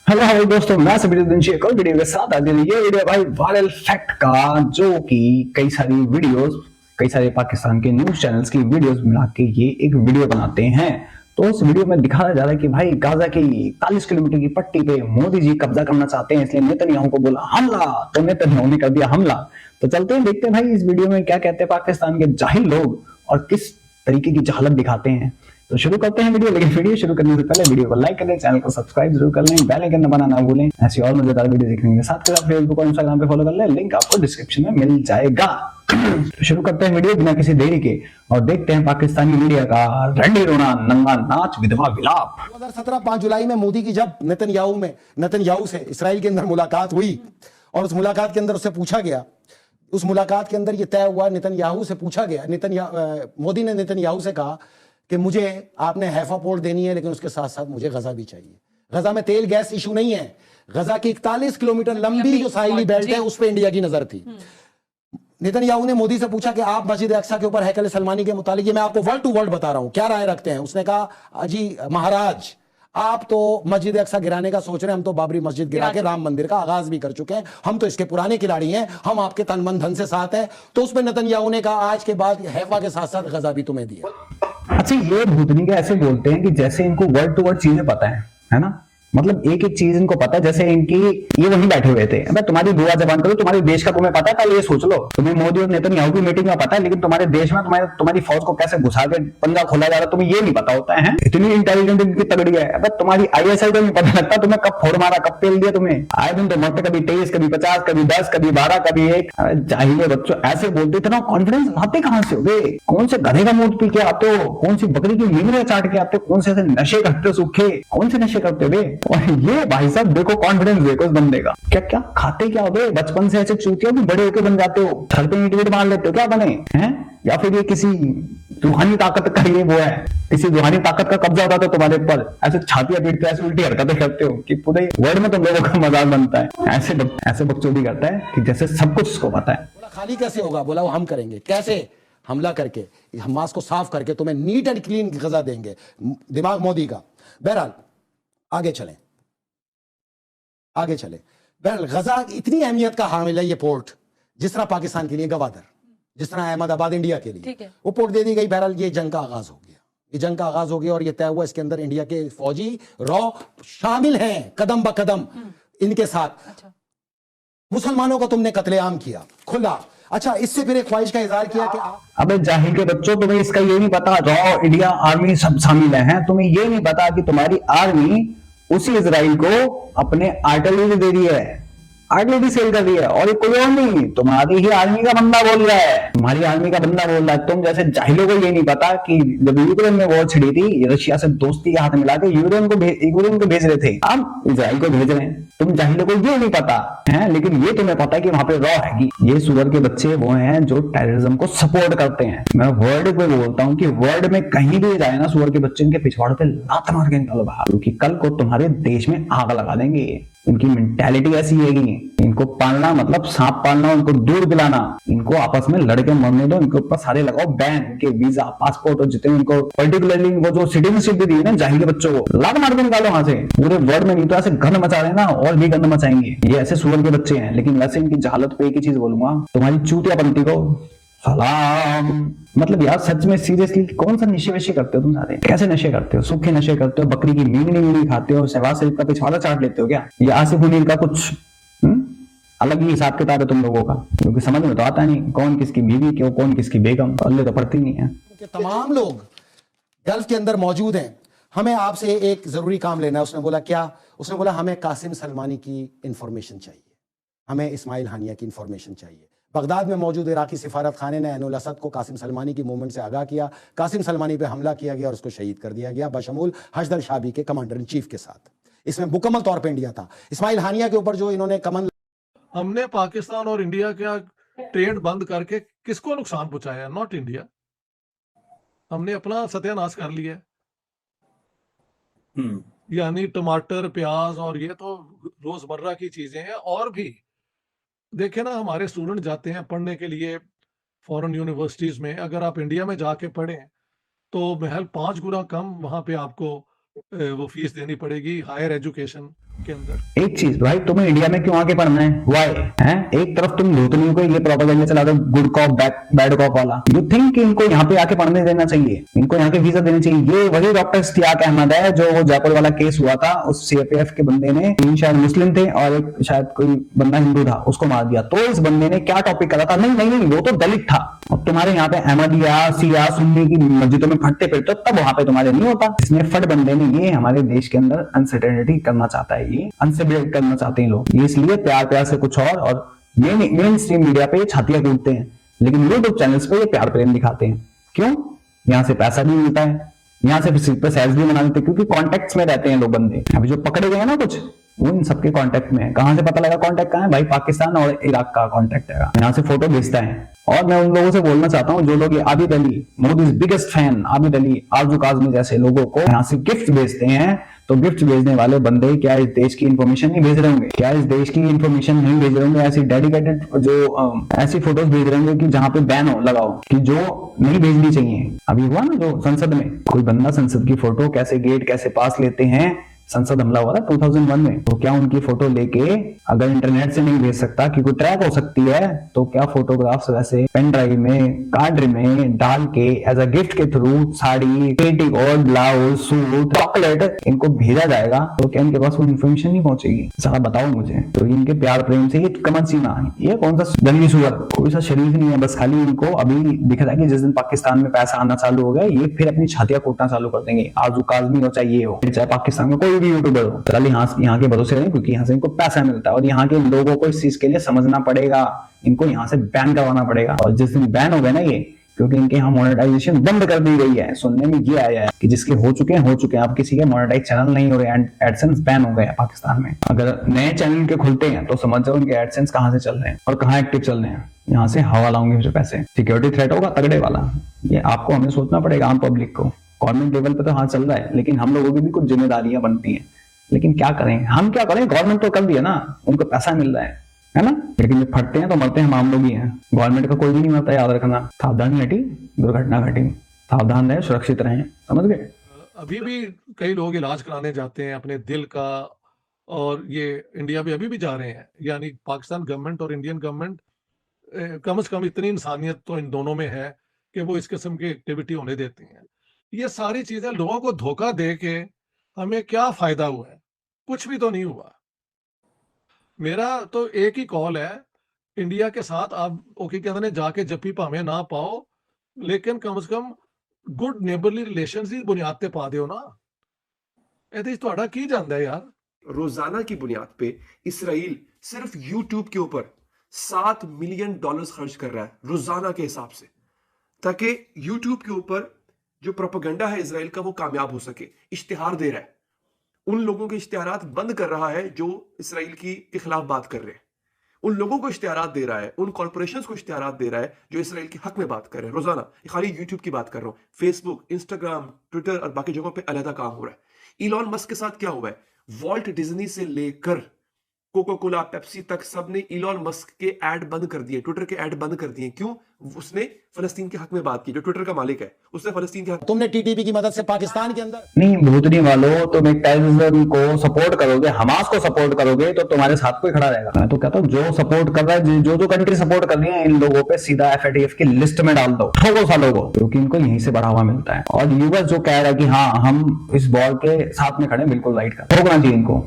Hello hello दोस्तों, मैं एक और वीडियो के साथ आज ये वीडियो भाई वायरल फैक्ट का, जो कि कई सारी वीडियोस, कई सारे पाकिस्तान के न्यूज चैनल्स की वीडियोस मिला के ये एक वीडियो बनाते हैं। तो उस वीडियो में दिखाया जा रहा है कि भाई गाजा की 41 किलोमीटर की पट्टी पे मोदी जी कब्जा करना चाहते हैं, इसलिए नेतन्याहू को बोला हमला, तो नेतन्याहू ने कर दिया हमला। तो चलते हैं, देखते हैं भाई इस वीडियो में क्या कहते हैं पाकिस्तान के जाहिल लोग और किस तरीके की जहालत दिखाते हैं। तो शुरू करते हैं वीडियो, लेकिन वीडियो शुरू करने से पहले वीडियो को लाइक कर दें, चैनल को सब्सक्राइब जरूर कर लें, बेल आइकन दबाना ना भूलें। ऐसी और मजेदार वीडियो देखने के साथ आप फेसबुक और इंस्टाग्राम पे फॉलो कर लें, लिंक आपको डिस्क्रिप्शन में मिल जाएगा। तो शुरू करते हैं वीडियो बिना किसी देरी के और देखते हैं पाकिस्तानी मीडिया का रंडी रोना नंगा नाच विधवा विलाप। 2017 5 जुलाई में मोदी की जब नेतन्याहू से इसराइल के अंदर मुलाकात हुई और उस मुलाकात के अंदर उससे पूछा गया, उस मुलाकात के अंदर यह तय हुआ, नेतन्याहू से पूछा गया, मोदी ने नेतन्याहू से कहा कि मुझे आपने हैफा पोर्ट देनी है, लेकिन उसके साथ साथ मुझे गजा भी चाहिए। गजा में तेल गैस इशू नहीं है, गजा की 41 किलोमीटर लंबी जो साहिली बेल्ट है उस पर इंडिया की नजर थी। नेतन्याहू ने मोदी से पूछा कि आप मस्जिद अक्सा के ऊपर हैकल सलमानी के मुतालिक, मैं आपको वर्ड टू वर्ड बता रहा हूं, क्या राय रखते हैं। उसने कहा जी महाराज, आप तो मस्जिद अक्सा गिराने का सोच रहे हैं, हम तो बाबरी मस्जिद गिरा के राम मंदिर का आगाज भी कर चुके हैं, हम तो इसके पुराने खिलाड़ी हैं, हम आपके तन मन धन से साथ हैं। तो उसमें नेतन्याहू ने कहा आज के बाद हैफा के साथ साथ गजा भी तुम्हें दिया। अच्छा, ये भूतनी के ऐसे बोलते हैं कि जैसे इनको वर्ड टू वर्ड चीजें पता है ना। मतलब एक एक चीज इनको पता है, जैसे इनकी ये वहीं बैठे हुए थे। अबे तुम्हारी दुआ जबान करो, तुम्हारे देश का तुम्हें पता है, पहले ये सोच लो। तुम्हें मोदी और नेतन्याहू की मीटिंग में पता है, लेकिन तुम्हारे देश में तुम्हारी फौज को कैसे घुसा के पंजा खोला जा रहा है तुम्हें ये नहीं पता होता है। इतनी इंटेलिजेंट इनकी तगड़ी है। अबे तुम्हारी आईएसआई को नहीं पता लगता तुम्हें कब फोड़ मारा, कब पेल दिया तुम्हें। आए दिन तो मरते कभी 23, कभी 50, कभी 10, कभी 12, कभी 1। जाहिल बच्चों ऐसे बोलते थे ना, कॉन्फिडेंस लाते कहां से हो? कौन से गधे का मूड पी के आते हो? कौन सी बकरी की मींगरे चाट के आते हो? कौन से ऐसे नशे करते हो सूखे? कौन से नशे करते हो? और ये भाई साहब देखो, कॉन्फिडेंस देखो इस बंदे का। क्या क्या खाते क्या हो गए? बचपन से ऐसे चूतिया भी बड़े होके बन जाते हो, घर पे ईंट मार लेते हो, क्या बने हैं? या फिर ये किसी रूहानी ताकत का ये वो है, किसी रूहानी ताकत का कब्जा होता है तुम्हारे ऊपर, ऐसे छातियां पीटते, ऐसे उल्टी हरकतें करते हो कि पूरे वर्ल्ड में तुम लोगों का मजाक बनता है। ऐसे बकचोदी करता है कि जैसे सब कुछ उसको पता है। बोला खाली कैसे होगा? बोला वो हम करेंगे। कैसे? हमला करके, हमास को साफ करके तुम्हें नीट एंड क्लीन गजा देंगे। दिमाग मोदी का। बहरहाल आगे चलें, बहरहाल गजा इतनी अहमियत का हामिल है ये पोर्ट, जिस तरह पाकिस्तान के लिए गवादर, जिस तरह अहमदाबाद इंडिया के लिए वो पोर्ट दे दी गई। बहरहाल ये जंग का आगाज हो गया, और ये तय हुआ इसके अंदर इंडिया के फौजी रॉ शामिल हैं कदम ब कदम इनके साथ। अच्छा। मुसलमानों को तुमने कत्लेआम किया खुला। अच्छा, इससे फिर एक ख्वाहिश का इजहार किया कि अबे जाहिल के बच्चों, तुम्हें इसका ये नहीं पता रॉ इंडिया आर्मी सब शामिल है। तुम्हें ये नहीं पता कि तुम्हारी आर्मी उसी इजराइल को अपने आर्टिलरी दे रही है, आर्टिलरी सेल कर रही है, और ये कोई और नहीं, तुम्हारी ही आर्मी का बंदा बोल रहा है, तुम्हारी आर्मी का बंदा बोल रहा है। तुम जैसे जाहिलों को ये नहीं पता कि जब यूक्रेन में वॉर छिड़ी थी, रशिया से दोस्ती के हाथ मिला के यूक्रेन को भेज रहे थे, अब इजराइल को भेज रहे हैं। तुम जाहिलों को ये नहीं पता है, लेकिन ये तुम्हें पता है कि वहां पे रॉ है। ये सुअर के बच्चे वो हैं जो टेररिज्म को सपोर्ट करते हैं। मैं वर्ल्ड पे बोलता हूँ कि वर्ल्ड में कहीं भी जाए ना, सुअर के बच्चे इनके पिछवाड़े पे लात मार के निकालो बाहर, क्योंकि कल को तुम्हारे देश में आग लगा देंगे। इनकी मेंटालिटी ऐसी है कि इनको पालना मतलब सांप पालना, उनको दूध पिलाना, इनको आपस में लड़के मरने दो, इनके ऊपर सारे लगाओ बैन, इनके वीजा पासपोर्ट और जितने इनको पर्टिकुलरली इनको जो सिटीजनशिप भी दी है ना जाहिल के बच्चों को, लात मार के निकालो वहां से पूरे वर्ल्ड में। नहीं तो ऐसे गंद मचा रहे ना, और भी गंद मचाएंगे। ये ऐसे सुअर के बच्चे हैं। लेकिन वैसे इनकी जहालत पे एक ही चीज बोलूंगा, तुम्हारी चूतियापंथी को सलाम। मतलब यार सच में सीरियसली, कौन सा नशे वशे करते हो तुम सारे? कैसे नशे करते हो? सूखे नशे करते हो, बकरी की मींगनी खाते हो, शहबाज शरीफ का पिछवाड़ा चाट लेते हो क्या? ये आसिफ मुनीर का कुछ अलग ही हिसाब किताब है तुम लोगों का, क्योंकि समझ में तो आता नहीं कौन किसकी बीवी क्यों, कौन किसकी बेगम, पल्ले तो पड़ती नहीं है। तमाम लोग गल्फ के अंदर मौजूद हैं, हमें आपसे एक जरूरी काम लेना है। उसने बोला क्या? उसने बोला हमें कासिम सलमानी की इंफॉर्मेशन चाहिए, हमें इस्माइल हानिया की इंफॉर्मेशन चाहिए। बगदाद में मौजूद इराकी सिफारत खाने ने ऐनुल असद को कासिम सलमानी की मूवमेंट से आगाह किया। कासिम सलमानी पे हमला किया गया और उसको शहीद कर दिया गया, बशमूल हशदल शाबी के कमांडर इन चीफ के साथ। इसमें मुकम्मल तौर पर इंडिया था। इस्माइल हानिया के ऊपर जो इन्होंने कमन, हमने पाकिस्तान और इंडिया का ट्रेड बंद करके किसको नुकसान पहुंचाया? Not India. हमने अपना सत्यानाश कर लिया। यानी टमाटर, प्याज और ये तो रोजमर्रा की चीजें हैं। और भी देखे ना, हमारे स्टूडेंट जाते हैं पढ़ने के लिए फॉरेन यूनिवर्सिटीज में। अगर आप इंडिया में जाके पढ़ें तो महल 5 गुना कम वहां पे आपको वो फीस देनी पड़ेगी हायर एजुकेशन। के अंदर। एक चीज भाई, तुम्हें इंडिया में क्यों आके पढ़ना है? वाई है? एक तरफ तुम धोतनियों को ये प्रोपेगेंडा चला दो, गुड कॉप बैड कॉप वाला। यू थिंक कि इनको यहाँ पे आके पढ़ने देना चाहिए, इनको यहाँ के वीजा देने चाहिए? ये वही डॉक्टर इश्तियाक अहमद है जो वो जयपुर वाला केस हुआ था, उस सीएपीएफ के बंदे ने, 3 शायद मुस्लिम थे और एक शायद कोई बंदा हिंदू था, उसको मार दिया। तो इस बंदे ने क्या टॉपिक करा था? नहीं नहीं नहीं, वो तो दलित था। अब तुम्हारे यहाँ पे अहमदिया शिया सुन्नी की मस्जिदों में फटते फिरते, तब वहां पे तुम्हारे नहीं होता। इसमें फट बंदे ने, ये हमारे देश के अंदर अनसर्टेनिटी करना चाहता है, ये अनसिविलाइज करना चाहते हैं लोग, ये इसलिए प्यार प्यार से कुछ और मेन स्ट्रीम मीडिया पे ये छातियां कूटते हैं, लेकिन यूट्यूब चैनल्स पे ये प्यार प्रेम दिखाते हैं। क्यों? यहाँ से पैसा भी मिलता है, यहाँ से सेल्स भी बना देते हैं, क्योंकि कॉन्टेक्ट में रहते हैं लोग बंदे। अभी जो पकड़े गए हैं ना कुछ, वो इन सबके कांटेक्ट में है। कहां से पता लगा कांटेक्ट कहां है? भाई पाकिस्तान और इराक का कांटेक्ट है, यहाँ से फोटो भेजता है। और मैं उन लोगों से बोलना चाहता हूँ जो लोग आबिद अली, मोदी बिगेस्ट फैन आबिद अली, आरजू काज़मी जैसे लोगों को यहाँ से गिफ्ट भेजते हैं, तो गिफ्ट भेजने वाले बंदे क्या इस देश की इंफॉर्मेशन नहीं भेज रहे होंगे? क्या इस देश की इंफॉर्मेशन नहीं भेज रहे होंगे? ऐसी डेडिकेटेड जो ऐसी फोटोज भेज रहे होंगे कि जहां पे बैन हो लगाओ, कि जो नहीं भेजनी चाहिए। अभी हुआ ना जो संसद में, कोई बंदा संसद की फोटो कैसे गेट कैसे पास लेते हैं, संसद हमला हुआ था 2001 में, तो क्या उनकी फोटो लेके अगर इंटरनेट से नहीं भेज सकता कि कोई ट्रैक हो सकती है, तो क्या फोटोग्राफ्स वैसे पेन ड्राइव में कार्ड में डाल के एज अ गिफ्ट के through sari, petticoat, blouse, suit, chocolate इनको भेजा जाएगा? तो क्या इनके पास वो इन्फॉर्मेशन नहीं पहुंचेगी? जरा बताओ मुझे। तो इनके प्यार प्रेम से ये कमन सीना, ये कौन सा जंगली सुअर, कोई सा शरीफ नहीं है, बस खाली इनको अभी दिख रहा है कि जिस दिन पाकिस्तान में पैसा आना चालू हो गया, ये फिर अपनी छातियां कूटना चालू कर देंगे। आरजू काज़मी हो चाहे ये हो, चाहे पाकिस्तान में कोई भी यूट्यूबर हो, चल यहाँ के भरोसे नहीं, क्योंकि यहाँ से इनको पैसा मिलता है। और यहाँ के लोगों को इस चीज के लिए समझना पड़ेगा, इनको यहाँ से बैन करवाना पड़ेगा। और जिस दिन बैन हो गए ना ये, क्योंकि इनके यहाँ मोनेटाइजेशन बंद कर दी गई है, सुनने में ये आया है कि जिसके हो चुके हैं, अब किसी के मोनेटाइज चैनल नहीं हो रहे, एडसेंस बैन हो गए हैं पाकिस्तान में। अगर नए चैनल के खुलते हैं तो समझ जाओ उनके एडसेंस कहाँ से चल रहे हैं और कहाँ एक्टिव चल रहे हैं। यहाँ से हवा लाऊंगे फिर पैसे, सिक्योरिटी थ्रेट होगा तगड़े वाला। ये आपको हमें सोचना पड़ेगा, आम पब्लिक को। गवर्नमेंट लेवल पे तो हाँ चल रहा है, लेकिन हम लोगों की भी कुछ जिम्मेदारियां बनती हैं। लेकिन क्या करें, हम क्या करें? गवर्नमेंट तो कर दिया ना, उनको पैसा मिल रहा है ना, लेकिन जब फटते हैं तो मरते हैं हम आम लोग ही हैं। गवर्नमेंट का कोई भी नहीं मरता, याद रखना। सावधानी हटी, दुर्घटना घटी। सावधान रहे, सुरक्षित रहें, समझ गए? अभी भी कई लोग इलाज कराने जाते हैं अपने दिल का, और ये इंडिया में अभी भी जा रहे हैं। यानी पाकिस्तान गवर्नमेंट और इंडियन गवर्नमेंट, कम से कम इतनी इंसानियत तो इन दोनों में है कि वो इस किस्म की एक्टिविटी होने देती हैं। ये सारी चीजें लोगों को धोखा दे के हमें क्या फायदा हुआ है? कुछ भी तो नहीं हुआ। मेरा तो एक ही कॉल है इंडिया के साथ, आप ओके कहते ने जाके जप्पी भावें ना पाओ, लेकिन कम से कम गुड नेबरली रिलेशंस की बुनियाद पे पा दियो ना। ਇਹਦੇ 'ਚ ਤੁਹਾਡਾ ਕੀ ਜਾਂਦਾ है यार? रोजाना की बुनियाद पे इसराइल सिर्फ यूट्यूब के ऊपर $7 मिलियन खर्च कर रहा है रोजाना के हिसाब से, ताकि यूट्यूब के ऊपर जो प्रोपेगेंडा है इसराइल का वो कामयाब हो सके। इश्तिहार दे रहा है, उन लोगों के इश्तिहारात बंद कर रहा है जो इसराइल के खिलाफ बात कर रहे हैं, उन लोगों को इश्तिहारात दे रहा है, उन कॉर्पोरेशंस को इश्तिहारात दे रहा है जो इसराइल के हक में बात कर रहे हैं रोजाना। खाली यूट्यूब की बात कर रहा हूं, फेसबुक, इंस्टाग्राम, ट्विटर और बाकी जगहों पे अलहदा काम हो रहा है। इलॉन मस्क के साथ क्या हुआ है? वॉल्ट डिज्नी से लेकर कोका कोला, पेप्सी तक सबने इलॉन मस्क के ऐड बंद कर दिए, ट्विटर के ऐड बंद कर दिए। क्यों? उसने फलस्तीन के हक में बात की। जो ट्विटर का मालिक है उसने फलस्तीन के हक। तुमने टीटीपी की मदद से पाकिस्तान के अंदर नहीं, भूतनी वालों, तुम एक टेररिज्म को सपोर्ट करोगे, हमास को सपोर्ट करोगे, तो तुम्हारे साथ कोई खड़ा रहेगा। मैं तो कहता हूँ जो सपोर्ट कर रहा है, जो कंट्री सपोर्ट कर रही है, इन लोगों पे सीधा FATF की लिस्ट में डाल दो, ठोको सालों को, क्योंकि इनको यहीं से बढ़ावा मिलता है। और यूएस जो कह रहा है कि हाँ हम इस वॉर के साथ में खड़े, बिल्कुल राइट का ठोकना चाहिए इनको,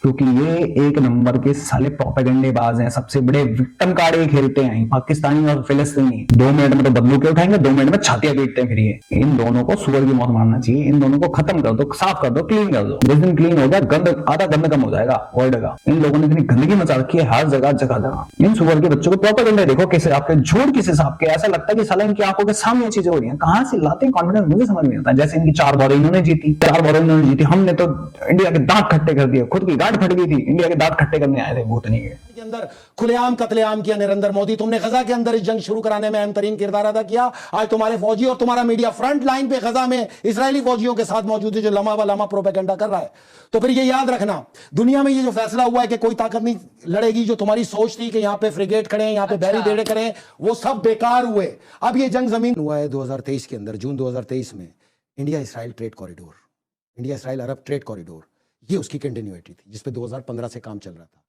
क्योंकि ये एक नंबर के साले प्रोपेगेंडेबाज हैं, सबसे बड़े विक्टिम कार्ड ये खेलते हैं, पाकिस्तानी और फिलिस्तीनी। 2 मिनट में तो बदलू के उठाएंगे, 2 मिनट में छातियां पीटते हैं। फिर ये इन दोनों को सुअर की मौत मारना चाहिए, इन दोनों को खत्म कर दो, साफ कर दो, क्लीन कर दो। जिस दिन क्लीन हो गया, गंद आधा गंद कम हो जाएगा वर्ल्ड का। इन लोगों ने इतनी गंदगी मचा रखी है हर जगह जगह। इन सुअर के बच्चों को प्रोपेगेंडा देखो किस हिसाब के, झूठ किस हिसाब के। ऐसा लगता है कि साला इनकी आंखों के सामने चीजें हो रही है, कहां से लाते हैं कॉन्फिडेंस, मुझे समझ नहीं आता। जैसे इनकी 4 बार इन्होंने जीती, 4 बार इन्होंने जीती, हमने तो इंडिया के दांत खट्टे कर दिए, खुद की गांठ फट गई थी, इंडिया दांत खट्टे करने आए थे भूतनी के अंदर खुलेआम कत्लेआम किया नरेंद्र मोदी। तुमने गजा के अंदर इस जंग शुरू कराने में अहम तरीन किरदार अदा किया। आज तुम्हारे फौजी और तुम्हारा मीडिया फ्रंट लाइन पे गजा में इसराइली फौजियों के साथ मौजूद है, जो लम्हा व लम्हा प्रोपेगेंडा कर रहा है। तो फिर ये याद रखना, दुनिया में ये जो फैसला हुआ है कि कोई ताकत नहीं लड़ेगी, जो तुम्हारी सोच थी कि यहां पे फ्रिगेट खड़े, यहां पे बैरिकेड करें, वो सब बेकार हुए। अब ये जंग जमीन हुआ है 2023 के अंदर, जून 2023 में India Israel trade corridor, India Israel Arab trade corridor, ये उसकी कंटिन्यूटी थी जिसपे 2015 से काम चल रहा था।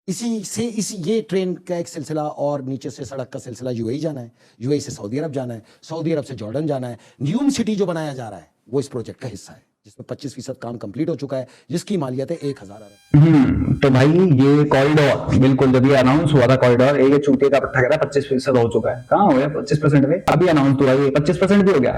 इसी ये ट्रेन का एक सिलसिला और नीचे से सड़क का सिलसिला यूएई जाना है, यूएई से सऊदी अरब जाना है, सऊदी अरब से जॉर्डन जाना है। न्यूम सिटी जो बनाया जा रहा है वो इस प्रोजेक्ट का हिस्सा है, जिसमें 25% काम कंप्लीट हो चुका है, जिसकी मालियत है 1000 अरब। तो भाई ये कॉरिडोर बिल्कुल जब ये अनाउंस हुआ था कॉरिडोर, ये चूतिए का पट्टा कह रहा 25% हो चुका है। कहाँ हो गया 25% में? अभी अनाउंस हुआ ये 25% भी हो गया।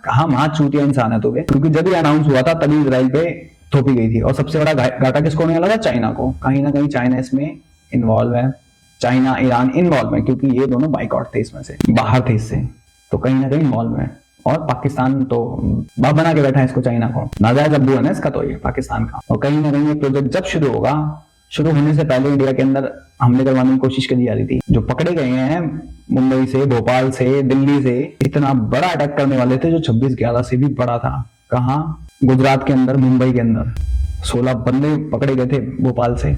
कहा महा चूतिया इंसान है तो वे, क्योंकि जब ये अनाउंस हुआ था तभी इजराइल पे थोपी गई थी। और सबसे बड़ा घाटा किसको होने लगा? चाइना को। कहीं ना कहीं चाइना इसमें इन्वॉल्व है, चाइना ईरान इन्वॉल्व है, क्योंकि ये दोनों बाइकआउट थे इसमें से, बाहर थे इससे, तो कहीं ना कहीं इन्वॉल्व है। और पाकिस्तान तो बाप बना के बैठा है इसको, चाइना को नाजायज अब्बू है ना इसका तो ये पाकिस्तान का। और कहीं ना कहीं ये प्रोजेक्ट जब शुरू होगा, शुरू होने से पहले इंडिया के अंदर हमले करवाने की कोशिश करी जा रही थी। जो पकड़े गए हैं मुंबई से, भोपाल से, दिल्ली से, इतना बड़ा अटैक करने वाले थे जो 26/11 से भी बड़ा था। कहाँ? गुजरात के अंदर, मुंबई के अंदर 16 बंदे पकड़े गए थे भोपाल से।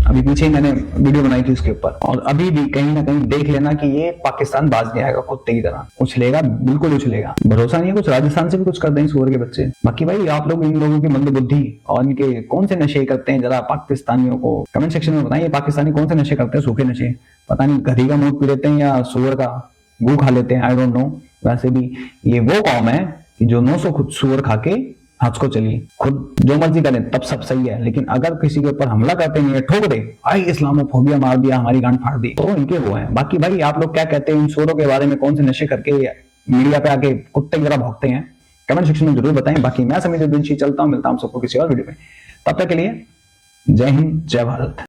अभी पीछे मैंने वीडियो बनाई थी उसके ऊपर। और अभी भी कहीं ना कहीं देख लेना कि ये पाकिस्तान बाज नहीं आएगा, कुत्ते की तरह उछलेगा, बिल्कुल उछलेगा। भरोसा नहीं है कुछ राजस्थान से भी कुछ कर दें सूअर के बच्चे। बाकी भाई आप लोग इन लोगों की मंदबुद्धि और इनके कौन से नशे करते हैं, जरा पाकिस्तानियों को कमेंट सेक्शन में बताइए। पाकिस्तानी कौन से नशे करते हैं? सूखे नशे, पता नहीं गधी का मुंह पी लेते हैं या सूअर का गू खा लेते हैं, आई डोंट नो। वैसे भी ये वो कौम है कि जो 900 खुद सूअर खा के हज को चली, खुद जो मर्जी करें तब सब सही है। लेकिन अगर किसी के ऊपर हमला करते नहीं है, ठोक दे, आई इस्लामोफोबिया मार दिया, हमारी गांड फाड़ दी, तो इनके वो है। बाकी भाई आप लोग क्या कहते हैं इन सूअरों के बारे में? कौन से नशे करके मीडिया पे आके कुत्ते की तरह भौंकते हैं? कमेंट सेक्शन में जरूर बताएं। बाकी मैं समीर चलता हूं, मिलता हूं सबको किसी और वीडियो में। तब तक के लिए जय हिंद, जय भारत।